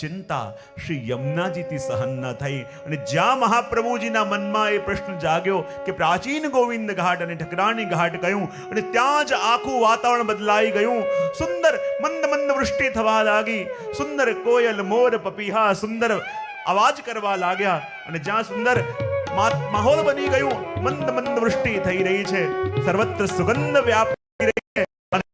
ચિંતા શ્રી યમુનાજીથી સહન ન થઈ અને જ્યાં મહાપ્રભુજીના મનમાં એ પ્રશ્ન જાગ્યો કે પ્રાચીન ગોવિંદ ઘાટ અને ઠકરાણી ઘાટ ગયું અને ત્યાં જ આખું વાતાવરણ બદલાઈ ગયું. સુંદર મંદ મંદ વૃષ્ટિ થવા લાગી. સુંદર કોયલ મોર પપીહા સુંદર અવાજ કરવા લાગ્યા અને જ્યાં સુંદર માહોલ બની ગયું. મંદ મંદ વૃષ્ટિ થઈ રહી છે, સર્વત્ર સુગંધ વ્યાપી રહી છે અને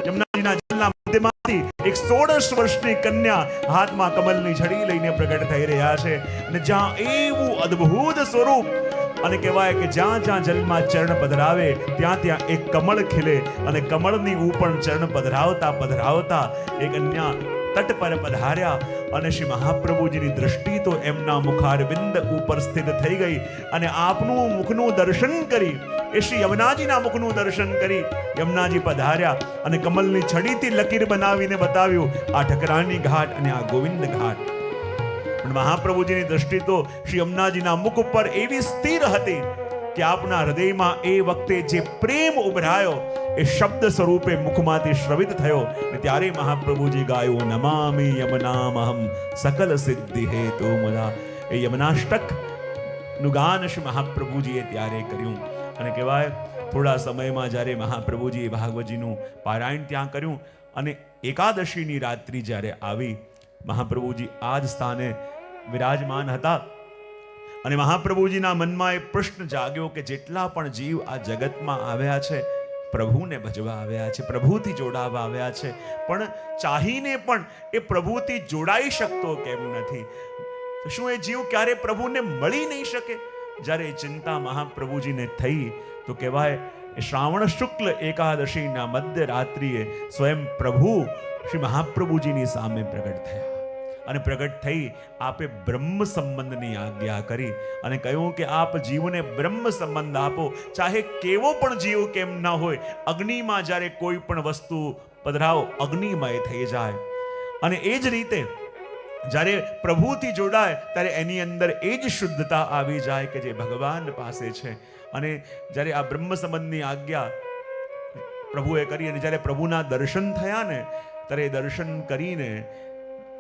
યમુનાજીના જલના મધ્યમાંથી એક 16 વર્ષની કન્યા હાથમાં કમલની છડી લઈને પ્રગટ થઈ રહ્યા છે અને જ્યાં એવું અદ્ભુત સ્વરૂપ અને કહેવાય કે જ્યાં જ્યાં જલમાં ચરણ પધરાવે ત્યાં ત્યાં એક કમળ ખીલે અને કમળની ઉપર ચરણ પધરાવતા પધરાવતા એક કન્યા તટ પર પધાર્યા અને શ્રી મહાપ્રભુજીની દૃષ્ટિ તો એમના મુખારવિંદ ઉપર સ્થિત થઈ ગઈ અને આપનું મુખનું દર્શન કરી એ શ્રી યમુનાજીના મુખનું દર્શન કરી યમુનાજી પધાર્યા અને કમલની છડીથી લકીર બનાવીને બતાવ્યું આ ઠકરાણી ઘાટ અને આ ગોવિંદ ઘાટ. પણ મહાપ્રભુજીની દૃષ્ટિ તો શ્રી યમુનાજીના મુખ ઉપર એવી સ્થિર હતી કે આપના હૃદયમાં એ વખતે જે પ્રેમ ઉભરાયો એ શબ્દ સ્વરૂપે મુખમાંથી શ્રવિત થયો અને ત્યારે મહાપ્રભુજી ગાયું નમામિ યમનામહમ સકલ સિદ્ધિ હેતુ મુદા. એ યમનાષ્ટક નું ગાન શ્રી મહાપ્રભુજીએ ત્યારે કર્યું અને કહેવાય થોડા સમયમાં જ્યારે મહાપ્રભુજીએ ભાગવતજીનું પારાયણ ત્યાં કર્યું અને એકાદશીની રાત્રિ જ્યારે આવી મહાપ્રભુજી આ જ સ્થાને વિરાજમાન હતા અને મહાપ્રભુજીના મનમાં એ પ્રશ્ન જાગ્યો કે જેટલા પણ જીવ આ જગતમાં આવ્યા છે પ્રભુને ભજવા આવ્યા છે, પ્રભુથી જોડાવા આવ્યા છે, પણ ચાહીને પણ એ પ્રભુથી જોડાઈ શકતો કેમ નથી? શું એ જીવ ક્યારે પ્રભુને મળી નહીં શકે? જ્યારે ચિંતા મહાપ્રભુજીને થઈ તો કહેવાય શ્રાવણ શુક્લ એકાદશીના મધ્ય રાત્રિએ સ્વયં પ્રભુ શ્રી મહાપ્રભુજીની સામે પ્રગટ થયા અને પ્રગટ થઈ આપે બ્રહ્મ સંબંધની આજ્ઞા કરી અને કહ્યું કે આપ જીવને બ્રહ્મ સંબંધ આપો, ચાહે કેવો પણ જીવ કેમ ન હોય. અગ્નિમાં જ્યારે કોઈ પણ વસ્તુ પધરાવો અગ્નિમય થઈ જાય અને એ જ રીતે જ્યારે પ્રભુથી જોડાય ત્યારે એની અંદર એ જ શુદ્ધતા આવી જાય કે જે ભગવાન પાસે છે. અને જ્યારે આ બ્રહ્મ સંબંધની આજ્ઞા પ્રભુએ કરી અને જ્યારે પ્રભુના દર્શન થયા ને ત્યારે દર્શન કરીને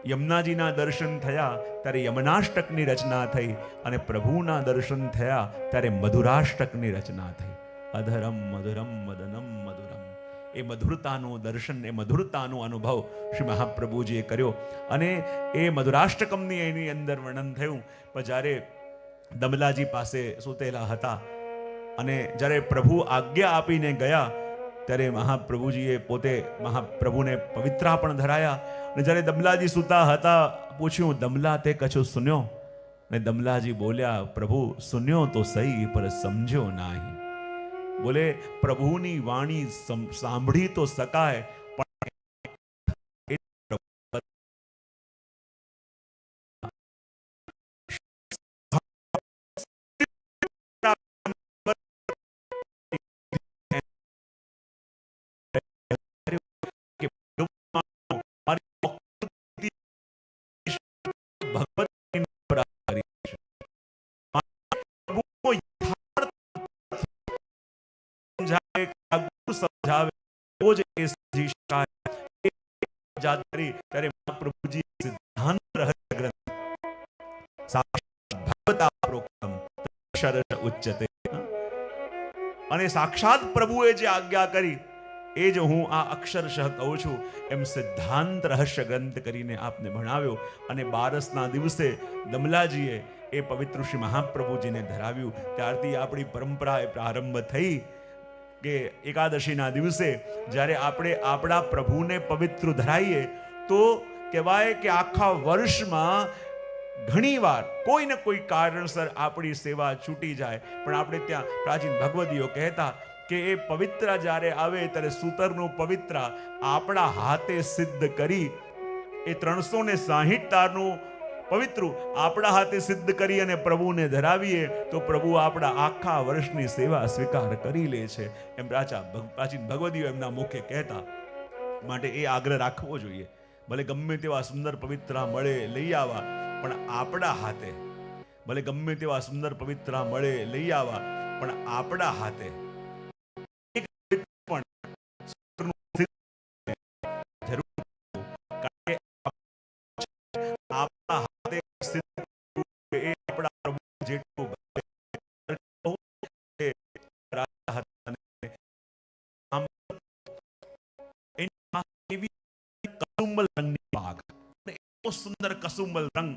યમુનાજીના દર્શન થયા ત્યારે યમનાષ્ટકની રચના થઈ અને પ્રભુના દર્શન થયા ત્યારે મધુરાષ્ટકની રચના થઈ. અધરમ મધુરમ મદનમ મધુરમ. એ મધુરતાનું દર્શન, એ મધુરતાનો અનુભવ શ્રી મહાપ્રભુજીએ કર્યો અને એ મધુરાષ્ટકમની એની અંદર વર્ણન થયું. પણ જ્યારે દમલાજી પાસે સૂતેલા હતા અને જ્યારે પ્રભુ આજ્ઞા આપીને ગયા ત્યારે મહાપ્રભુજીએ પોતે મહાપ્રભુને પવિત્રા પણ ધરાયા અને જ્યારે દમલાજી સૂતા હતા પૂછ્યું દમલા તે કછું સુન્યો? અને દમલાજી બોલ્યા પ્રભુ સુન્યો તો સહી પર સમજ્યો નહીં. બોલે પ્રભુની વાણી સાંભળી તો શકાય પણ અને સાક્ષાત પ્રભુએ જે આજ્ઞા કરી એ જ હું આ અક્ષરશઃ કહું છું એમ સિદ્ધાંત રહસ્ય ગ્રંથ કરીને આપને ભણાવ્યો. અને બારસના દિવસે દમલાજીએ એ પવિત્ર શ્રી મહાપ્રભુજીને ધરાવ્યું. ત્યારથી આપણી પરંપરા એ પ્રારંભ થઈ કે એકાદશીના દિવસે જ્યારે આપણે આપણા પ્રભુને પવિત્ર ધરાઈએ તો કહેવાય કે આખા વર્ષમાં ઘણીવાર કોઈ ને કોઈ કારણસર આપણી સેવા છૂટી જાય પણ આપણે ત્યાં પ્રાચીન ભગવદીઓ કહેતા કે એ પવિત્ર જ્યારે આવે ત્યારે સૂતરનું પવિત્ર આપણા હાથે સિદ્ધ કરી એ 360 તારનું પવિત્ર આપણા હાથે સિદ્ધ કરી અને પ્રભુને ધરાવીએ તો પ્રભુ આપણા આખા વર્ષની સેવા સ્વીકાર કરી લે છે એમ પ્રાચીન ભગવદીઓ એમના મુખે કહેતા. માટે એ આગ્રહ રાખવો જોઈએ. ભલે ગમે તેવા સુંદર પવિત્ર મળે લઈ આવવા પણ આપણા હાથે, ભલે ગમે તેવા સુંદર પવિત્ર મળે લઈ આવવા પણ આપણા હાથે કસુંબલ રંગની પાગ, એવો સુંદર કસુંબલ રંગ.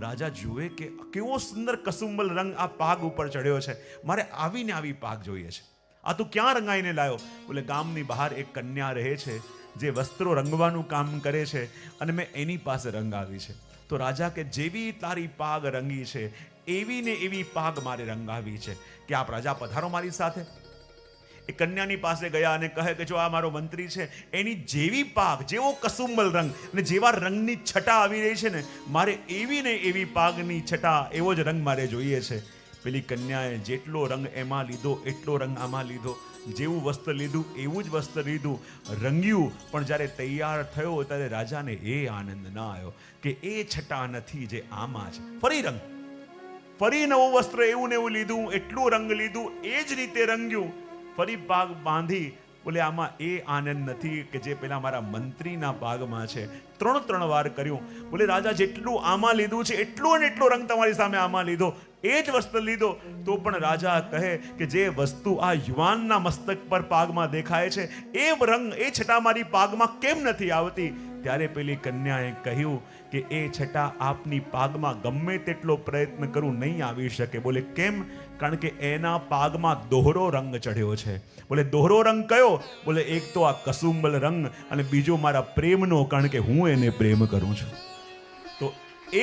રાજા જુએ કે કેવો સુંદર કસુંબલ રંગ આ પાગ ઉપર ચડ્યો છે, મારે આવીને આવી પાગ જોઈએ છે. આ તું ક્યાં રંગાઈને લાયો? બોલે ગામની બહાર એક કન્યા રહે છે જે વસ્ત્રો રંગવાનું કામ કરે છે અને મેં એની પાસે રંગાવી છે. તો રાજા કે જેવી તારી પાગ રંગી છે એવી ને એવી પાગ મારે રંગાવી છે, કે આપ રાજા પધારો મારી સાથે. એ કન્યાની પાસે ગયા અને કહે કે જો આ મારો મંત્રી છે, એની જેવી પાગ, જેવો કસુંબલ રંગ અને જેવા રંગની છટા આવી રહી છે ને, મારે એવી ને એવી પાગની છટા, એવો જ રંગ મારે જોઈએ છે. પેલી કન્યાએ જેટલો રંગ એમાં લીધો એટલો રંગ આમાં લીધો, જેવું વસ્ત્ર લીધું એવું જ વસ્ત્ર લીધું, રંગ્યું. પણ જ્યારે તૈયાર થયો ત્યારે રાજાને એ આનંદ ના આવ્યો કે એ છટા નથી જે આમાં છે. ફરી રંગ, ફરી નવું વસ્ત્ર એવું ને એવું લીધું, એટલું રંગ લીધું, એ જ રીતે રંગ્યું, ફરી પાગ બાંધી. બોલે આમાં એ આનંદ નથી કે જે પેલા મારા મંત્રીના પાગમાં છે. 3 વાર કર્યું. બોલે રાજા જેટલું આમાં લીધું છે એટલો ને એટલો રંગ તમારી સામે આમાં લીધો, એ જ વસ્ત્ર લીધો. તો પણ રાજા કહે કે જે વસ્તુ આ યુવાનના મસ્તક પર પાગમાં દેખાય છે એ રંગ, એ છટા મારી પાગમાં કેમ નથી આવતી? ત્યારે પેલી કન્યાએ કહ્યું કે એ છટા આપની પાગમાં ગમે તેટલો પ્રયત્ન કરું નહીં આવી શકે. બોલે કેમ? કારણ કે એના પાગમાં દોહરો રંગ ચડ્યો છે. બોલે દોહરો રંગ કયો? બોલે એક તો આ કસુંબલ રંગ અને બીજો મારા પ્રેમનો, કારણ કે હું એને પ્રેમ કરું છું. તો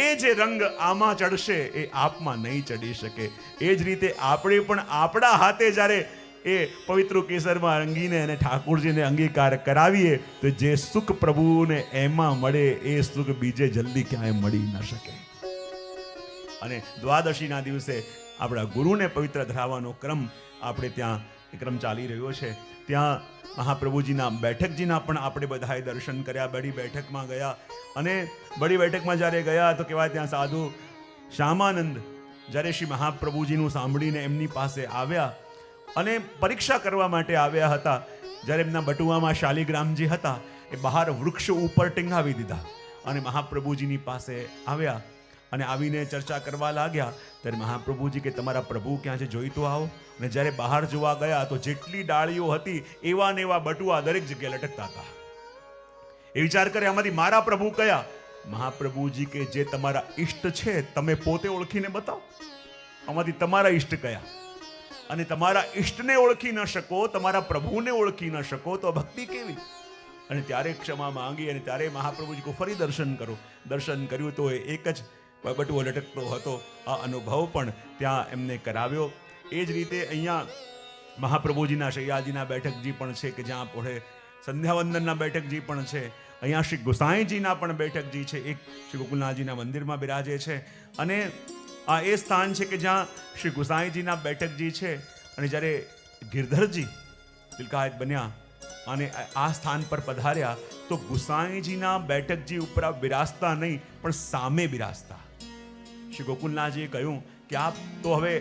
એ જે રંગ આમાં ચડશે એ આપમાં નહીં ચડી શકે. એ જ રીતે આપણે પણ આપણા હાથે જ્યારે એ પવિત્ર કેસરમાં રંગીને અને ઠાકોરજીને અંગીકાર કરાવીએ તો જે સુખ પ્રભુને એમાં મળે એ સુખ બીજે જલ્દી ક્યાંય મળી ન શકે. અને દ્વાદશીના દિવસે આપણા ગુરુને પવિત્ર ધરાવવાનો ક્રમ આપણે ત્યાં એ ક્રમ ચાલી રહ્યો છે. ત્યાં મહાપ્રભુજીના બેઠકજીના પણ આપણે બધાએ દર્શન કર્યા. બડી બેઠકમાં ગયા અને બડી બેઠકમાં જ્યારે ગયા તો કહેવાય ત્યાં સાધુ શ્યામાનંદ જ્યારે શ્રી મહાપ્રભુજીનું સાંભળીને એમની પાસે આવ્યા અને પરીક્ષા કરવા માટે આવ્યા હતા. જ્યારે એમના બટુઆમાં શાલિગ્રામજી હતા એ બહાર વૃક્ષ ઉપર ટીંગાવી દીધા અને મહાપ્રભુજીની પાસે આવ્યા અને આવીને ચર્ચા કરવા લાગ્યા. ત્યારે મહાપ્રભુજી કે તમારા પ્રભુ ક્યાં છે, જોઈ તો આવો. અને જ્યારે બહાર જોવા ગયા તો જેટલી ડાળીઓ હતી એવા ને એવા બટુઆ દરેક જગ્યાએ લટકતા હતા. એ વિચાર કરે આમાંથી મારા પ્રભુ કયા? મહાપ્રભુજી કે જે તમારા ઈષ્ટ છે તમે પોતે ઓળખીને બતાવો, આમાંથી તમારા ઈષ્ટ કયા? અને તમારા ઈષ્ટને ઓળખી ન શકો, તમારા પ્રભુને ઓળખી ન શકો તો ભક્તિ કેવી? અને ત્યારે ક્ષમા માંગી અને ત્યારે મહાપ્રભુજી કો ફરી દર્શન કરો. દર્શન કર્યું તો એક જ બટુઓ લટકતો હતો. આ અનુભવ પણ ત્યાં એમને કરાવ્યો. એ જ રીતે અહીંયા મહાપ્રભુજીના શૈયાજીના બેઠકજી પણ છે કે જ્યાં પોળે સંધ્યાવંદનના બેઠકજી પણ છે. અહીંયા શ્રી ગુસાઈજીના પણ બેઠકજી છે. એક શ્રી ગોકુલનાથજીના મંદિરમાં બિરાજે છે અને આ એ સ્થાન છે કે જ્યાં શ્રી ગુસાઈજીના બેઠકજી છે. અને જ્યારે ગિરધરજી તિલકાયત બન્યા અને આ સ્થાન પર પધાર્યા તો ગુસાઈજીના બેઠકજી ઉપર બિરાજતા નહીં પણ સામે બિરાજતા. શ્રી ગોકુલનાથજીએ કહ્યું કે આપ તો હવે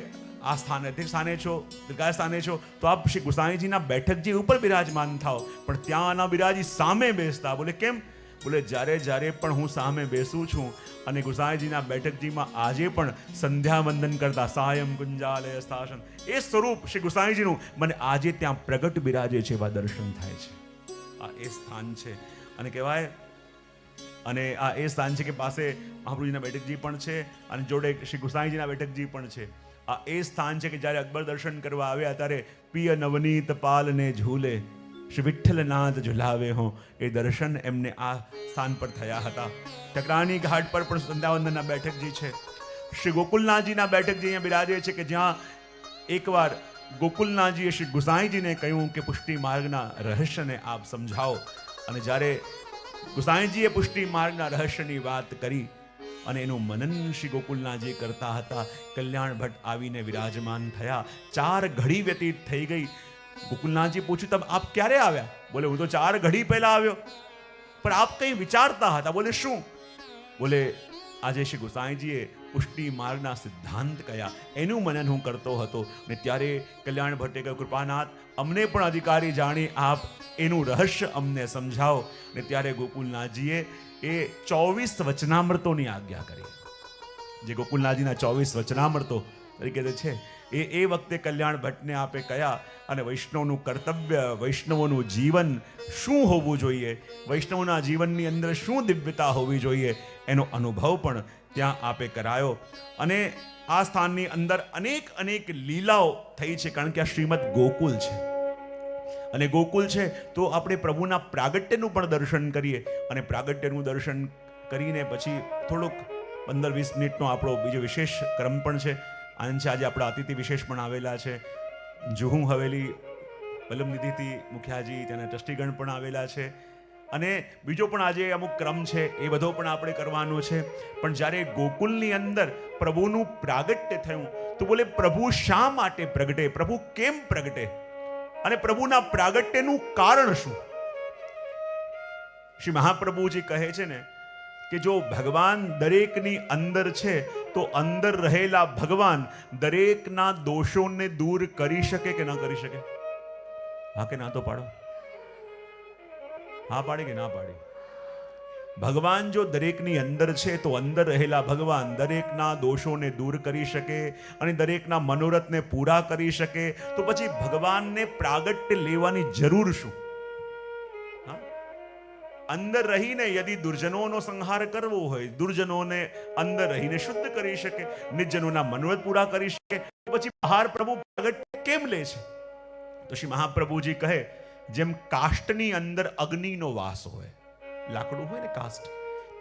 આ સ્થાને સ્થાને છો, તિલકાય સ્થાને છો, તો આપ શ્રી ગુસાઈજીના બેઠકજી ઉપર બિરાજમાન થાઓ, પણ ત્યાં ના બિરાજી સામે બેસતા. બોલે કેમ? બોલે જ્યારે પણ હું સામે બેસું છું અને ગુસાઈજીના બેઠકજીમાં આજે પણ સંધ્યા વંદન કરતા સાયમ કુંજાલય સ્થાશન એ સ્વરૂપ શ્રી ગુસાઈજીનું મને આજે ત્યાં પ્રગટ બિરાજે છે, એવા દર્શન થાય છે. આ એ સ્થાન છે અને કહેવાય અને આ એ સ્થાન છે કે પાસે મહાપ્રભુજીના બેઠકજી પણ છે અને જોડે શ્રી ગુસાઈજીના બેઠકજી પણ છે. આ એ સ્થાન છે કે જ્યારે અકબર દર્શન કરવા આવ્યા ત્યારે પિય નવનીત પાલને ઝૂલે શ્રી વિઠ્ઠલનાથ ઝુલાવે હો, એ દર્શન એમને આ સ્થાન પર થયા હતા. ઠકરાણી ઘાટ પર પણ સંધ્યાવંદનના બેઠકજી છે. શ્રી ગોકુલનાથજીના બેઠકજી અહીંયા બિરાજે છે કે જ્યાં એકવાર ગોકુલનાથજીએ શ્રી ગુસાઈજીને કહ્યું કે પુષ્ટિ માર્ગના રહસ્યને આપ સમજાવો. અને જ્યારે ગુસાઈજીએ પુષ્ટિ માર્ગના રહસ્યની વાત કરી અને એનું મનન શ્રી ગોકુલનાથજી કરતા હતા, કલ્યાણ ભટ્ટ આવીને વિરાજમાન થયા. 4 ઘડી વ્યતીત થઈ ગઈ. ગોકુલનાથજી પૂછ્યું તમે આપ ક્યારે આવ્યા? બોલે હું તો 4 ઘડી પહેલા આવ્યો. પણ આપ કંઈ વિચારતા હતા? બોલે શું? બોલે આજે શ્રી ગુસાઈજીએ પુષ્ટિ માર્ગના સિદ્ધાંત કયા એનું મનન હું કરતો હતો. ને ત્યારે કલ્યાણ ભટ્ટે કહ્યું કૃપાનાથ અમને પણ અધિકારી જાણી આપ એનું રહસ્ય અમને સમજાવો. ને ત્યારે ગોકુલનાથજીએ એ 24 વચનામૃતોની આજ્ઞા કરી. જે ગોકુલનાથજીના 24 વચનામૃતો તરીકે છે એ વખતે કલ્યાણ ભટ્ટને આપે કયા અને વૈષ્ણવનું કર્તવ્ય, વૈષ્ણવોનું જીવન શું હોવું જોઈએ, વૈષ્ણવના જીવનની અંદર શું દિવ્યતા હોવી જોઈએ એનો અનુભવ પણ ત્યાં આપે કરાયો. અને આ સ્થાનની અંદર અનેક લીલાઓ થઈ છે, કારણ કે આ શ્રીમદ ગોકુલ છે. અને ગોકુલ છે તો આપણે પ્રભુના પ્રાગટ્યનું પણ દર્શન કરીએ. અને પ્રાગટ્યનું દર્શન કરીને પછી થોડોક 15-20 મિનિટનો આપણો બીજો વિશેષ ક્રમ પણ છે. આનંદ છે, આજે આપણા અતિથિ વિશેષ પણ આવેલા છે. જુહુ હવેલી વલ્લભનિધિથી મુખિયાજી, તેના ટ્રસ્ટીગણ પણ આવેલા છે. અને બીજો પણ આજે અમુક ક્રમ છે, એ બધો પણ આપણે કરવાનો છે. પણ જ્યારે ગોકુલની અંદર પ્રભુનું પ્રાગટ્ય થયું તો બોલે પ્રભુ શા માટે પ્રગટે, પ્રભુ કેમ પ્રગટે અને પ્રભુના પ્રાગટ્યનું કારણ શું? શ્રી મહાપ્રભુજી કહે છે ને કે જો ભગવાન દરેકની અંદર છે તો અંદર રહેલા ભગવાન દરેકના દોષોને દૂર કરી શકે કે ના કરી શકે? હા કે ના તો પાડો. હા પાડી કે ના પાડી? ભગવાન જો દરેકની અંદર છે તો અંદર રહેલા ભગવાન દરેકના દોષોને દૂર કરી શકે અને દરેકના મનોરથને પૂરા કરી શકે, તો પછી ભગવાનને પ્રાગટ્ય લેવાની જરૂર શું? અંદર રહીને યદિ દુર્જનોનો સંહાર કરવો હોય, દુર્જનોને અંદર રહીને શુદ્ધ કરી શકે, નિર્જનોના મનોરથ પૂરા કરી શકે, પછી બહાર પ્રભુ પ્રાગટ્ય કેમ લે છે? તો શ્રી મહાપ્રભુજી કહે, જેમ કાષ્ટની અંદર અગ્નિનો વાસ હોય, લાકડું હોય ને કાષ્ટ,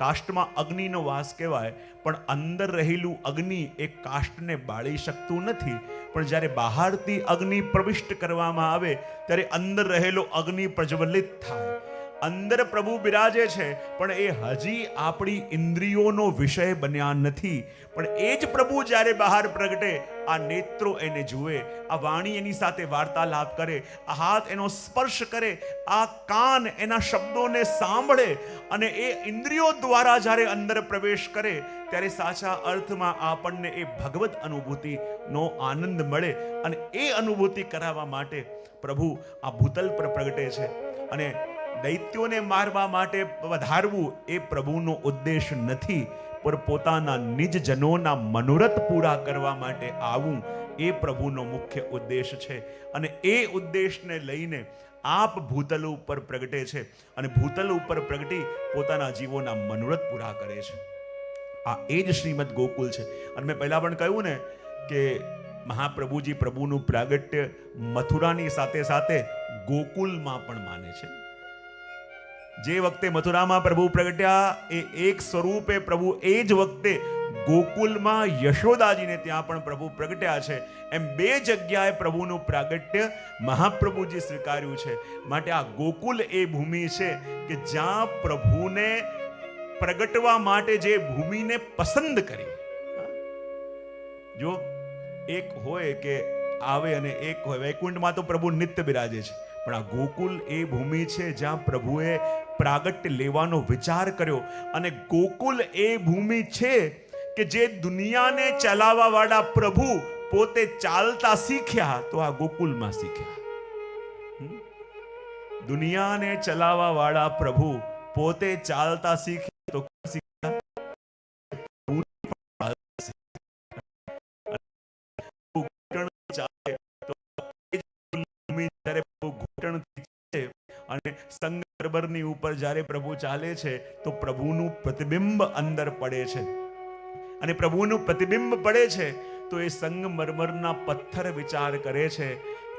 કાષ્ટમાં અગ્નિનો વાસ કહેવાય, પણ અંદર રહેલું અગ્નિ એ કાષ્ટને બાળી શકતું નથી. પણ જ્યારે બહારથી અગ્નિ પ્રવિષ્ટ કરવામાં આવે ત્યારે અંદર રહેલો અગ્નિ પ્રજ્વલિત થાય. અંદર પ્રભુ બિરાજે છે પણ એ હજી આપણી ઇન્દ્રિયોનો વિષય બન્યા નથી. પણ એ જ પ્રભુ જ્યારે બહાર પ્રગટે, આ નેત્રો એને જુએ, આ વાણી એની સાથે વાર્તાલાપ કરે, આ હાથ એનો સ્પર્શ કરે, આ કાન એના શબ્દોને સાંભળે અને એ ઇન્દ્રિયો દ્વારા જ્યારે અંદર પ્રવેશ કરે ત્યારે સાચા અર્થમાં આપણને એ ભગવત અનુભૂતિનો આનંદ મળે. અને એ અનુભૂતિ કરાવવા માટે પ્રભુ આ ભૂતલ પર પ્રગટે છે. અને દૈત્યોને મારવા માટે વધારવું એ પ્રભુનો ઉદ્દેશ નથી, પણ પોતાના નિજ જનોના મનોરથ પૂરા કરવા માટે આવવું એ પ્રભુનો મુખ્ય ઉદ્દેશ છે. અને એ ઉદ્દેશને લઈને આપ ભૂતલ ઉપર પ્રગટે છે અને ભૂતલ ઉપર પ્રગટી પોતાના જીવોના મનોરથ પૂરા કરે છે. આ એ જ શ્રીમદ ગોકુલ છે. અને મેં પહેલા પણ કહ્યું ને કે મહાપ્રભુજી પ્રભુનું પ્રાગટ્ય મથુરાની સાથે સાથે ગોકુલમાં પણ માને છે. જે વખતે મથુરામાં પ્રભુ પ્રગટ્યા એ એક સ્વરૂપે પ્રભુ એ જ વખતે ગોકુલમાં યશોદાજીને ત્યાં પણ પ્રભુ પ્રગટ્યા છે. એમ બે જગ્યાએ પ્રભુનું પ્રાગટ્ય મહાપ્રભુજી સ્વીકાર્યું છે. માટે આ ગોકુલ એ ભૂમિ છે કે જ્યાં પ્રભુને પ્રગટવા માટે જે ભૂમિને પસંદ કરી. જો એક હોય કે આવે અને એક હોય, વૈકુંઠમાં તો પ્રભુ નિત્ય બિરાજે છે, પણ આ ગોકુલ એ ભૂમિ છે જ્યાં પ્રભુએ પ્રાગટ્ય લેવાનો વિચાર કર્યો. અને ગોકુલ એ ભૂમિ છે કે જે દુનિયાને ચલાવવા વાળા પ્રભુ પોતે ચાલતા શીખ્યા તો આ ગોકુલમાં શીખ્યા. દુનિયાને ચલાવવા વાળા પ્રભુ પોતે ચાલતા શીખ્યા તો અને સંગમરમરની ઉપર જ્યારે પ્રભુ ચાલે છે તો પ્રભુનું પ્રતિબિંબ અંદર પડે છે. અને પ્રભુનું પ્રતિબિંબ પડે છે તો એ સંગમરમરના પથ્થર વિચાર કરે છે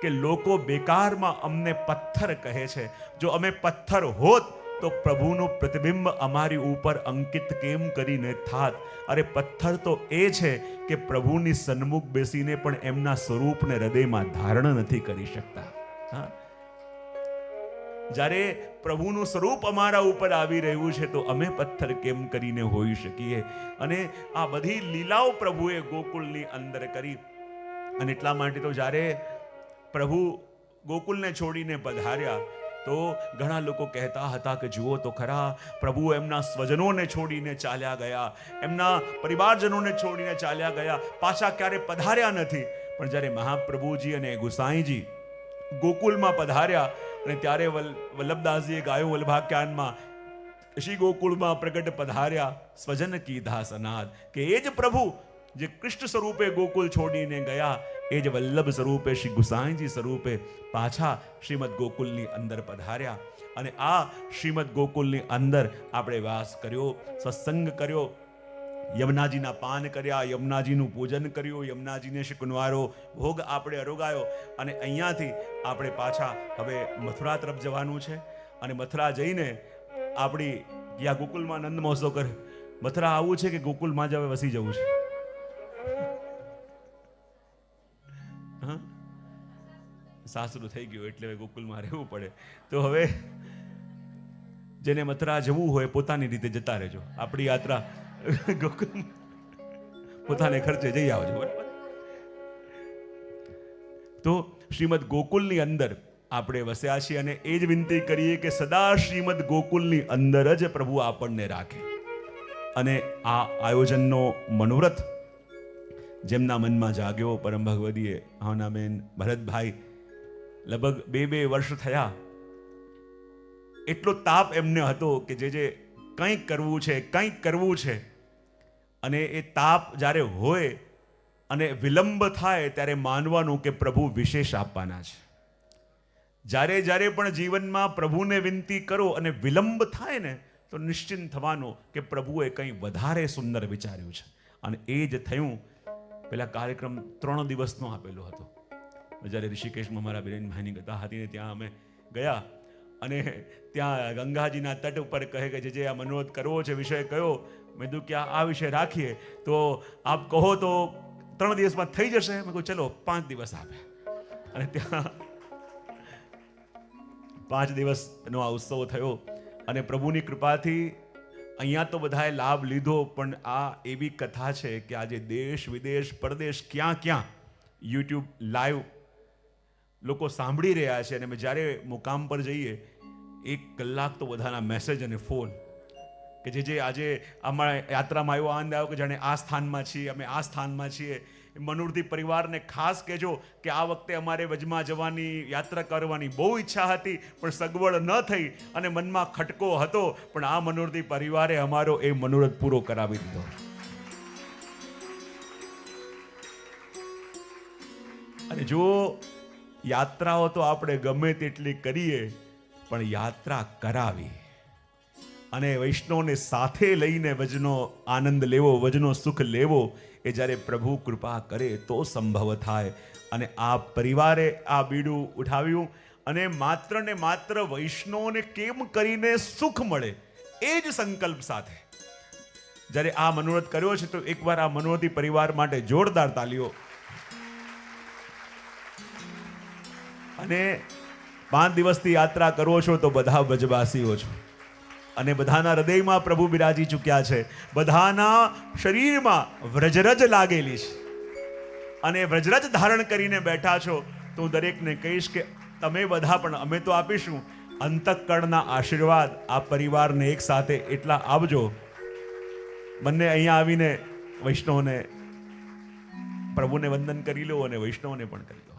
કે લોકો બેકારમાં અમને પથ્થર કહે છે. જો અમે પથ્થર હોત તો પ્રભુનું પ્રતિબિંબ અમારી ઉપર અંકિત કેમ કરીને થાત? અરે પથ્થર તો એ છે કે પ્રભુની સન્મુખ બેસીને પણ એમના સ્વરૂપને હૃદયમાં ધારણ નથી કરી શકતા. હા, જ્યારે પ્રભુનું સ્વરૂપ અમારા ઉપર આવી રહ્યું છે તો અમે પથ્થર કેમ કરીને હોઈ શકીએ? અને આ બધી લીલાઓ પ્રભુએ ગોકુલની અંદર કરી. અને એટલા માટે તો જ્યારે પ્રભુ ગોકુલને છોડીને પધાર્યા તો ઘણા લોકો કહેતા હતા કે જુઓ તો ખરા, પ્રભુ એમના સ્વજનોને છોડીને ચાલ્યા ગયા, એમના પરિવારજનોને છોડીને ચાલ્યા ગયા, પાછા ક્યારે પધાર્યા નથી. પણ જ્યારે મહાપ્રભુજી અને ગુસાઈજી ગોકુલમાં પધાર્યા અને ત્યારે વલ્લભદાસજીએ ગાયું વલ્લભાખ્યાનમાં, શ્રી ગોકુળમાં પ્રગટ પધાર્યા સ્વજન કીધા સનાદ, કે એ જ પ્રભુ જે કૃષ્ણ સ્વરૂપે ગોકુલ છોડીને ગયા, એ જ વલ્લભ સ્વરૂપે શ્રી ગુસાઈજી સ્વરૂપે પાછા શ્રીમદ ગોકુલની અંદર પધાર્યા. અને આ શ્રીમદ ગોકુલની અંદર આપણે વાસ કર્યો, સત્સંગ કર્યો, યમુનાજીના પાન કર્યા, યમુનાજીનું પૂજન કર્યું, યમુનાજીને શિકુનવારો ભોગ આપણે અરોગાયો. અને અહીંયાથી આપણે પાછા હવે મથુરા તરફ જવાનું છે. અને મથુરા જઈને આપણી યા ગોકુલમાં નંદ મહોત્સવ કરે. મથુરા આવવું છે કે ગોકુલમાં જ હવે વસી જવું છે? હા, સાસરું થઈ ગયું એટલે હવે ગોકુલમાં રહેવું પડે. તો હવે જેને મથુરા જવું હોય પોતાની રીતે જતા રહેજો. આપણી યાત્રા ગોકુલ પોતાને ખર્ચે જઈ આવજો. બરાબર? તો શ્રીમદ ગોકુલની અંદર આપણે વસ્યા છીએ અને એ જ વિનંતી કરીએ કે સદા શ્રીમદ ગોકુલની અંદર જ પ્રભુ આપણને રાખે. અને આ આયોજનનો મનોરથ જેમના મનમાં જાગ્યો, પરમ ભગવદીએ ભાવનાબેન ભરતભાઈ, લગભગ 2 વર્ષ થયા. એટલો તાપ એમને હતો કે જે કંઈક કરવું છે, કંઈક કરવું છે. અને એ તાપ જ્યારે હોય અને વિલંબ થાય ત્યારે માનવાનું કે પ્રભુ વિશેષ આપવાના છે. જ્યારે જ્યારે પણ જીવનમાં પ્રભુને વિનંતી કરો અને વિલંબ થાય ને તો નિશ્ચિંત થવાનું કે પ્રભુએ કંઈ વધારે સુંદર વિચાર્યું છે. અને એ જ થયું. પેલા કાર્યક્રમ 3 દિવસનો આપેલો હતો. જ્યારે ઋષિકેશમાં મારા બિરેનભાઈની કથા હતી ને ત્યાં અમે ગયા અને ત્યાં ગંગાજીના તટ ઉપર કહે કે જે આ મનોરથ કરવો છે, વિષય કયો? મેં કીધું કે આ વિષય રાખીએ તો આપ કહો તો 3 દિવસમાં થઈ જશે. મેં કહ્યું ચલો 5 દિવસ આપે. અને ત્યાં 5 દિવસનો આ ઉત્સવ થયો. અને પ્રભુની કૃપાથી અહીંયા તો બધાએ લાભ લીધો, પણ આ એવી કથા છે કે આજે દેશ વિદેશ પરદેશ ક્યાં ક્યાં યુટ્યુબ લાઈવ લોકો સાંભળી રહ્યા છે. અને અમે જ્યારે મુકામ પર જઈએ 1 કલાક તો બધાના મેસેજ અને ફોન કે જે આજે અમારા યાત્રામાં આવ્યો આનંદ આવ્યો કે જાણે આ સ્થાનમાં છીએ, અમે આ સ્થાનમાં છીએ. મનુરથી પરિવારને ખાસ કહેજો કે આ વખતે અમારે વજમાં જવાની, યાત્રા કરવાની બહુ ઈચ્છા હતી પણ સગવડ ન થઈ અને મનમાં ખટકો હતો, પણ આ મનુરથી પરિવારે અમારો એ મનોરથ પૂરો કરાવી દીધો. અને જો યાત્રાઓ તો આપણે ગમે તેટલી કરીએ પણ યાત્રા કરાવી અને વૈષ્ણવને સાથે લઈને વજનો આનંદ લેવો, વજનો સુખ લેવો, એ જ્યારે પ્રભુ કૃપા કરે તો સંભવ થાય. અને આ પરિવારે આ બીડું ઉઠાવ્યું અને માત્ર ને માત્ર વૈષ્ણવને કેમ કરીને સુખ મળે એ જ સંકલ્પ સાથે જ્યારે આ મનોરથ કર્યો છે. તો એકવાર આ મનોરથી પરિવાર માટે જોરદાર તાલીઓ. અને 5 દિવસથી યાત્રા કરો છો તો બધા વ્રજવાસીઓ છો અને બધાના હૃદયમાં પ્રભુ બિરાજી ચૂક્યા છે. બધાના શરીરમાં વ્રજરજ લાગેલી છે અને વ્રજરજ ધારણ કરીને બેઠા છો. તો હું દરેકને કહીશ કે તમે બધા પણ, અમે તો આપીશું, અંતઃકરણના આશીર્વાદ આ પરિવારને એક સાથે એટલા આપજો. બંને અહીંયા આવીને વૈષ્ણવને, પ્રભુને વંદન કરી લો અને વૈષ્ણવને પણ કરી લો.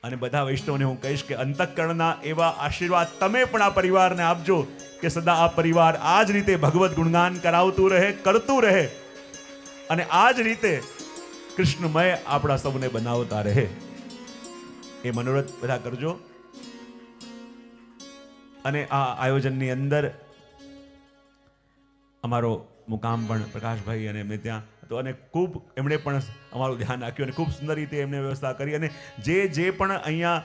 અને બધા વૈષ્ણવને હું કહીશ કે અંતઃકરણના એવા આશીર્વાદ તમે પણ આ પરિવારને આપજો કે સદા આ પરિવાર આ જ રીતે ભગવત ગુણગાન કરાવતું રહે, કરતું રહે અને આ જ રીતે કૃષ્ણમય આપણા સૌને બનાવતા રહે. એ મનોરથ બધા કરજો. અને આ આયોજનની અંદર અમારો મુકામ પણ પ્રકાશભાઈ અને એમને ત્યાં તો, અને ખૂબ એમણે પણ અમારું ધ્યાન રાખ્યું અને ખૂબ સુંદર રીતે એમને વ્યવસ્થા કરી. અને જે પણ અહીંયા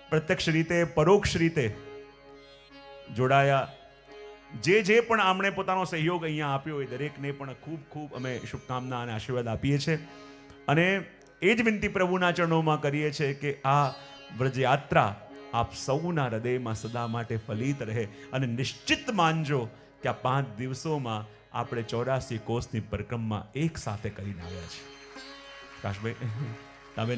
પ્રત્યક્ષ રીતે, પરોક્ષ રીતે જોડાયા, જે પણ આમણે પોતાનો સહયોગ અહીંયા આપ્યો એ દરેકને પણ ખૂબ ખૂબ અમે શુભકામના અને આશીર્વાદ આપીએ છીએ. અને એ જ વિનંતી પ્રભુના ચરણોમાં કરીએ છીએ કે આ વ્રજયાત્રા આપ સૌના હૃદયમાં સદા માટે ફલિત રહે. અને નિશ્ચિત માનજો કે આ 5 દિવસોમાં આપણે 84 કોષની પરિક્રમા એક સાથે કરીને આવ્યા છીએ. કાશભાઈ, તમે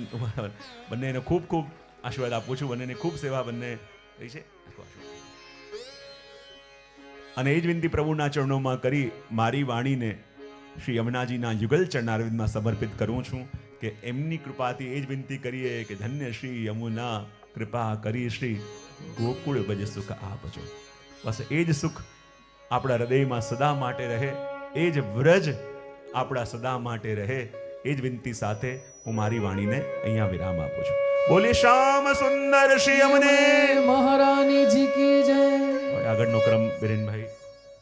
બંનેને ખૂબ ખૂબ આશીર્વાદ આપું છું. બંનેને ખૂબ સેવા બંને થઈ છે. અને એ જ વિનંતી પ્રભુના ચરણોમાં કરી મારી વાણીને શ્રી યમુનાજીના યુગલ ચરણારવિંદમાં સમર્પિત કરું છું કે એમની કૃપાથી એ જ વિનંતી કરીએ કે ધન્ય શ્રી યમુના કૃપા કરી શ્રી ગોકુળ ભજ સુખ આપજો. બસ એ જ સુખ આપણા હૃદયમાં સદા માટે રહે. એ જ વ્રજ આપણા સદા માટે રહે, એ જ વિનંતી સાથે હું મારી વાણીને અહીંયા વિરામ આપું છું. બોલે શ્યામ સુંદર શ્રી અમને મહારાણી જી કી જય. આગળનો ક્રમ બિરેનભાઈ